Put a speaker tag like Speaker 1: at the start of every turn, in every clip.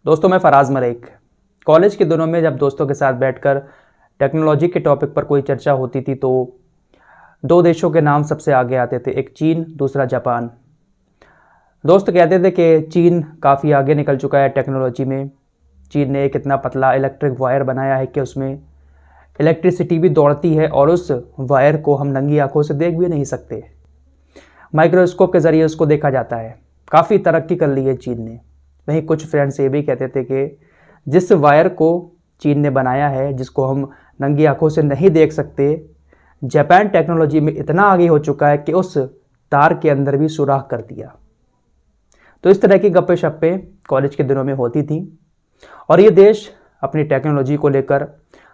Speaker 1: दोस्तों, मैं फराज मलिक। कॉलेज के दिनों में जब दोस्तों के साथ बैठकर टेक्नोलॉजी के टॉपिक पर कोई चर्चा होती थी तो दो देशों के नाम सबसे आगे आते थे, एक चीन, दूसरा जापान। दोस्त कहते थे कि चीन काफ़ी आगे निकल चुका है टेक्नोलॉजी में। चीन ने एक इतना पतला इलेक्ट्रिक वायर बनाया है कि उसमें इलेक्ट्रिसिटी भी दौड़ती है और उस वायर को हम नंगी आंखों से देख भी नहीं सकते। माइक्रोस्कोप के ज़रिए उसको देखा जाता है। काफ़ी तरक्की कर ली है चीन ने। वहीं कुछ फ्रेंड्स ये भी कहते थे कि जिस वायर को चीन ने बनाया है, जिसको हम नंगी आंखों से नहीं देख सकते, जापान टेक्नोलॉजी में इतना आगे हो चुका है कि उस तार के अंदर भी सुराख कर दिया। तो इस तरह की गप्पे शप्पे कॉलेज के दिनों में होती थी और ये देश अपनी टेक्नोलॉजी को लेकर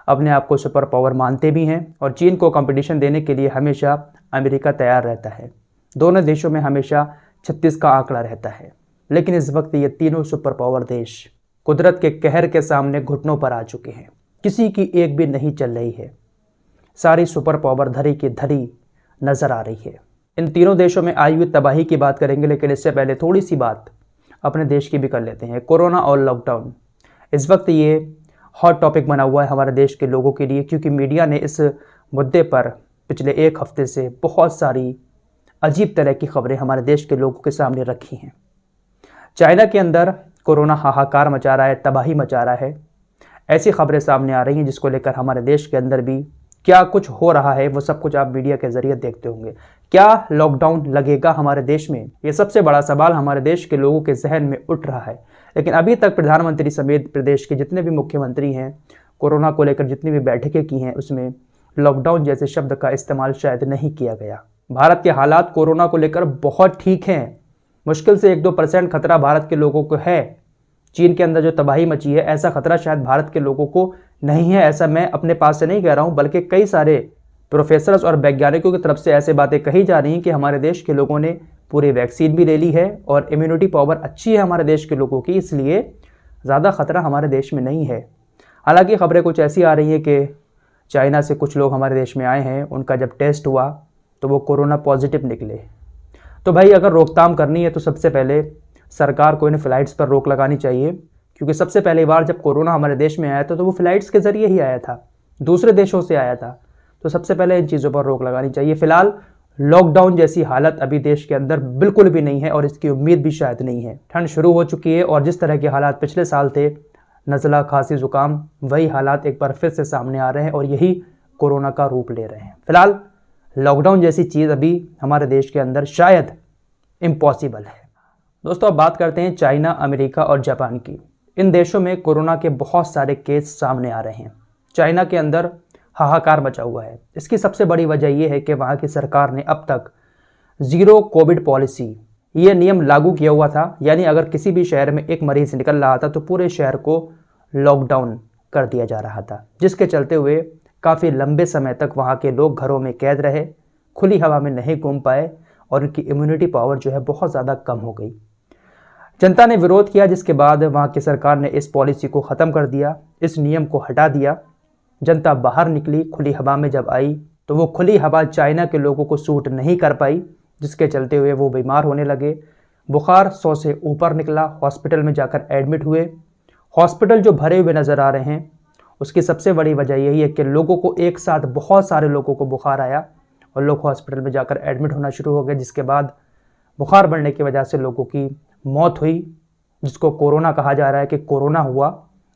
Speaker 1: अपने आप को सुपर पावर मानते भी हैं और चीन को कंपटीशन देने के लिए हमेशा अमेरिका तैयार रहता है। दोनों देशों में हमेशा 36 का आंकड़ा रहता है। लेकिन इस वक्त ये तीनों सुपर पावर देश कुदरत के कहर के सामने घुटनों पर आ चुके हैं। किसी की एक भी नहीं चल रही है। सारी सुपर पावर धरी की धरी नजर आ रही है। इन तीनों देशों में आई हुई तबाही की बात करेंगे, लेकिन इससे पहले थोड़ी सी बात अपने देश की भी कर लेते हैं। कोरोना और लॉकडाउन इस वक्त ये हॉट टॉपिक बना हुआ है हमारे देश के लोगों के लिए, क्योंकि मीडिया ने इस मुद्दे पर पिछले एक हफ्ते से बहुत सारी अजीब तरह की खबरें हमारे देश के लोगों के सामने रखी हैं। चाइना के अंदर कोरोना हाहाकार मचा रहा है, तबाही मचा रहा है। ऐसी खबरें सामने आ रही हैं जिसको लेकर हमारे देश के अंदर भी क्या कुछ हो रहा है वो सब कुछ आप मीडिया के जरिए देखते होंगे। क्या लॉकडाउन लगेगा हमारे देश में? ये सबसे बड़ा सवाल हमारे देश के लोगों के जहन में उठ रहा है। लेकिन अभी तक प्रधानमंत्री समेत प्रदेश के जितने भी मुख्यमंत्री हैं, कोरोना को लेकर जितनी भी बैठकें की हैं, उसमें लॉकडाउन जैसे शब्द का इस्तेमाल शायद नहीं किया गया। भारत के हालात कोरोना को लेकर बहुत ठीक हैं। मुश्किल से 1-2% खतरा भारत के लोगों को है। चीन के अंदर जो तबाही मची है, ऐसा खतरा शायद भारत के लोगों को नहीं है। ऐसा मैं अपने पास से नहीं कह रहा हूं, बल्कि कई सारे प्रोफेसर्स और वैज्ञानिकों की तरफ से ऐसे बातें कही जा रही हैं कि हमारे देश के लोगों ने पूरी वैक्सीन भी ले ली है और इम्यूनिटी पावर अच्छी है हमारे देश के लोगों की, इसलिए ज़्यादा खतरा हमारे देश में नहीं है। हालांकि खबरें कुछ ऐसी आ रही हैं कि चाइना से कुछ लोग हमारे देश में आए हैं, उनका जब टेस्ट हुआ तो वो कोरोना पॉजिटिव निकले। तो भाई, अगर रोकथाम करनी है तो सबसे पहले सरकार को इन फ़्लाइट्स पर रोक लगानी चाहिए, क्योंकि सबसे पहली बार जब कोरोना हमारे देश में आया था तो वो फ़्लाइट्स के ज़रिए ही आया था, दूसरे देशों से आया था। तो सबसे पहले इन चीज़ों पर रोक लगानी चाहिए। फ़िलहाल लॉकडाउन जैसी हालत अभी देश के अंदर बिल्कुल भी नहीं है और इसकी उम्मीद भी शायद नहीं है। ठंड शुरू हो चुकी है और जिस तरह के हालात पिछले साल थे, नज़ला, खांसी, ज़ुकाम, वही हालात एक बार फिर से सामने आ रहे हैं और यही कोरोना का रूप ले रहे हैं। फिलहाल लॉकडाउन जैसी चीज़ अभी हमारे देश के अंदर शायद इम्पॉसिबल है। दोस्तों, अब बात करते हैं चाइना, अमेरिका और जापान की। इन देशों में कोरोना के बहुत सारे केस सामने आ रहे हैं। चाइना के अंदर हाहाकार मचा हुआ है। इसकी सबसे बड़ी वजह यह है कि वहाँ की सरकार ने अब तक ज़ीरो कोविड पॉलिसी, ये नियम लागू किया हुआ था। यानी अगर किसी भी शहर में एक मरीज़ निकल रहा था तो पूरे शहर को लॉकडाउन कर दिया जा रहा था, जिसके चलते हुए काफ़ी लंबे समय तक वहाँ के लोग घरों में कैद रहे, खुली हवा में नहीं घूम पाए और उनकी इम्यूनिटी पावर जो है बहुत ज़्यादा कम हो गई। जनता ने विरोध किया, जिसके बाद वहाँ की सरकार ने इस पॉलिसी को ख़त्म कर दिया, इस नियम को हटा दिया। जनता बाहर निकली, खुली हवा में जब आई तो वो खुली हवा चाइना के लोगों को सूट नहीं कर पाई, जिसके चलते हुए वो बीमार होने लगे। बुखार 100 से ऊपर निकला, हॉस्पिटल में जाकर एडमिट हुए। हॉस्पिटल जो भरे हुए नज़र आ रहे हैं, उसकी सबसे बड़ी वजह यही है कि लोगों को एक साथ बहुत सारे लोगों को बुखार आया और लोग हॉस्पिटल में जाकर एडमिट होना शुरू हो गए, जिसके बाद बुखार बढ़ने की वजह से लोगों की मौत हुई, जिसको कोरोना कहा जा रहा है कि कोरोना हुआ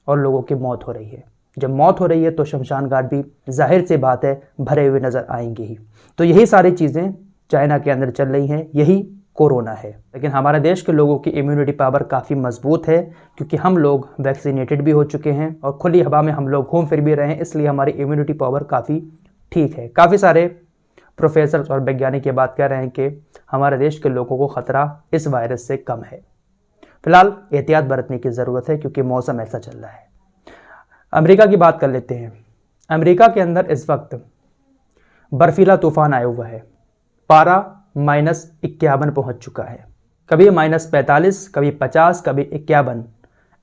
Speaker 1: और लोगों की मौत हो रही है। जब मौत हो रही है तो शमशान घाट भी जाहिर सी बात है भरे हुए नज़र आएंगे ही। तो यही सारी चीज़ें चाइना के अंदर चल रही हैं, यही कोरोना है। लेकिन हमारे देश के लोगों की इम्यूनिटी पावर काफ़ी मजबूत है, क्योंकि हम लोग वैक्सीनेटेड भी हो चुके हैं और खुली हवा में हम लोग घूम फिर भी रहे हैं, इसलिए हमारी इम्यूनिटी पावर काफ़ी ठीक है। काफ़ी सारे प्रोफेसर और वैज्ञानिक ये बात कह रहे हैं कि हमारे देश के लोगों को ख़तरा इस वायरस से कम है। फिलहाल एहतियात बरतने की ज़रूरत है, क्योंकि मौसम ऐसा चल रहा है। अमेरिका की बात कर लेते हैं। अमेरिका के अंदर इस वक्त बर्फीला तूफान आया हुआ है। पारा -51 पहुंच चुका है। कभी -45, कभी 50, कभी 51।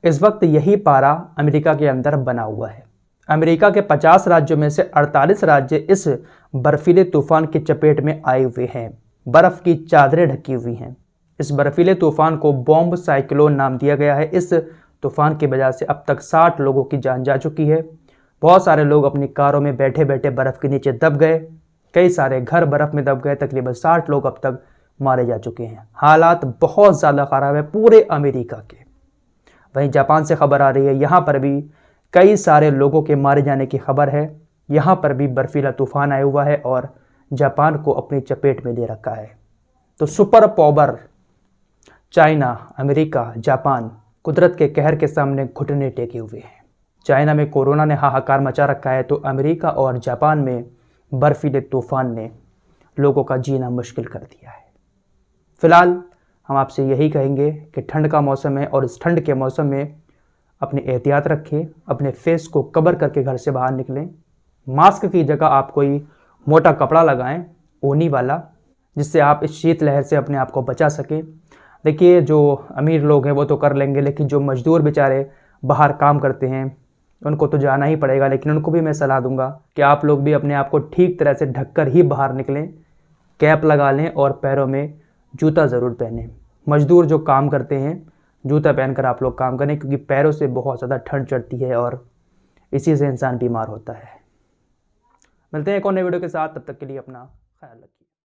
Speaker 1: इस वक्त यही पारा अमेरिका के अंदर बना हुआ है। अमेरिका के 50 राज्यों में से 48 राज्य इस बर्फीले तूफान की चपेट में आए हुए हैं। बर्फ़ की चादरें ढकी हुई हैं। इस बर्फीले तूफान को बॉम्ब साइक्लोन नाम दिया गया है। इस तूफान की वजह से अब तक 60 लोगों की जान जा चुकी है। बहुत सारे लोग अपनी कारों में बैठे बैठे बर्फ़ के नीचे दब गए, कई सारे घर बर्फ़ में दब गए। तकरीबन 60 लोग अब तक मारे जा चुके हैं। हालात बहुत ज़्यादा ख़राब है पूरे अमेरिका के। वहीं जापान से खबर आ रही है, यहाँ पर भी कई सारे लोगों के मारे जाने की खबर है। यहाँ पर भी बर्फीला तूफान आया हुआ है और जापान को अपनी चपेट में ले रखा है। तो super power China, America, Japan कुदरत के कहर के सामने घुटने टेके हुए हैं। चाइना में कोरोना ने हाहाकार मचा रखा है तो अमेरिका और जापान में बर्फीले तूफान ने लोगों का जीना मुश्किल कर दिया है। फिलहाल हम आपसे यही कहेंगे कि ठंड का मौसम है और इस ठंड के मौसम में अपनी एहतियात रखें, अपने फेस को कवर करके घर से बाहर निकलें। मास्क की जगह आप कोई मोटा कपड़ा लगाएं, ऊनी वाला, जिससे आप इस शीतलहर से अपने आप को बचा सकें। देखिए, जो अमीर लोग हैं वो तो कर लेंगे, लेकिन जो मजदूर बेचारे बाहर काम करते हैं उनको तो जाना ही पड़ेगा। लेकिन उनको भी मैं सलाह दूंगा कि आप लोग भी अपने आप को ठीक तरह से ढककर ही बाहर निकलें, कैप लगा लें और पैरों में जूता ज़रूर पहनें। मजदूर जो काम करते हैं जूता पहनकर आप लोग काम करें, क्योंकि पैरों से बहुत ज़्यादा ठंड चढ़ती है और इसी से इंसान बीमार होता है। मिलते हैं एक और नए वीडियो के साथ, तब तक के लिए अपना ख्याल रखिए।